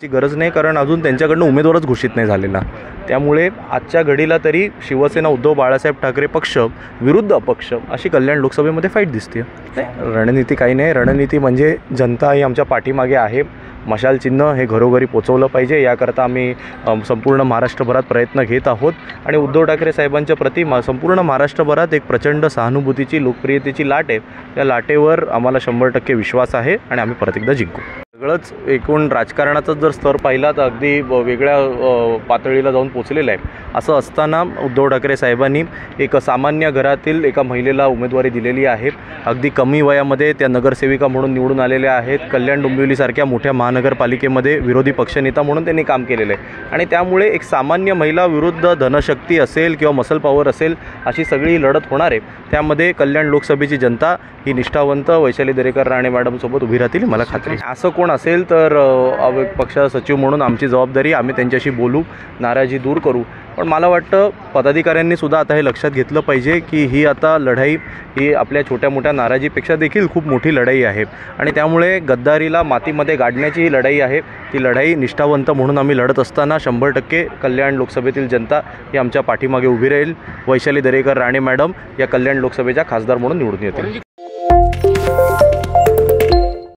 ची गरज नाही, कारण अजून त्यांच्याकडनं उमेदवारच घोषित नाही झालेला। त्यामुळे आजच्या घडीला तरी शिवसेना उद्धव बाळासाहेब ठाकरे पक्ष विरुद्ध अपक्ष अशी कल्याण लोकसभेमध्ये फाईट दिसते। रणनीती काही नाही, रणनीती म्हणजे जनता ही आमच्या पाठीमागे आहे। मशाल चिन्ह हे घरोघरी पोचवलं पाहिजे, याकरता आम्ही संपूर्ण महाराष्ट्रभरात प्रयत्न घेत आहोत आणि उद्धव ठाकरे साहेबांच्या प्रति संपूर्ण महाराष्ट्रभरात एक प्रचंड सहानुभूतीची लोकप्रियतेची लाट आहे। त्या लाटेवर आम्हाला 100% विश्वास आहे आणि आम्ही परत एकदा जिंकू। सगळंच एकूण राजकारणाचा जर स्तर पाहिला तर अगदी वेगळ्या पातळीला जाऊन पोचलेला आहे। असं असताना उद्धव ठाकरे साहेबांनी एक सामान्य घरातील एका महिलेला उमेदवारी दिलेली आहे। अगदी कमी वयामध्ये त्या नगरसेविका म्हणून निवडून आलेल्या आहेत। कल्याण डोंबिवलीसारख्या मोठ्या महानगरपालिकेमध्ये विरोधी पक्षनेता म्हणून त्यांनी काम केलेलं आहे आणि त्यामुळे एक सामान्य महिला विरुद्ध धनशक्ती असेल किंवा मसल पॉवर असेल अशी सगळी लढत होणार आहे। त्यामध्ये कल्याण लोकसभेची जनता ही निष्ठावंत वैशाली दरेकर राणे मॅडमसोबत उभी राहतील मला खात्री आहे। असं कोण असेल तर पक्षाचा सचिव म्हणून आमची जबाबदारी, आम्ही त्यांच्याशी बोलू, नाराजी दूर करू। पण मला वाटतं पदाधिकाऱ्यांनी सुद्धा आता हे लक्षात घेतलं पाहिजे की ही आता लढाई ही आपल्या छोट्या मोठ्या नाराजीपेक्षा देखील खूप मोठी लढाई आहे आणि त्यामुळे गद्दारीला मातीमध्ये गाडण्याची ही लढाई आहे। ती लढाई निष्ठावंत म्हणून आम्ही लढत असताना 100% कल्याण लोकसभेतील जनता ही आमच्या पाठीमागे उभी राहील। वैशाली दरेकर राणे मॅडम या कल्याण लोकसभेच्या खासदार म्हणून निवडून येतील।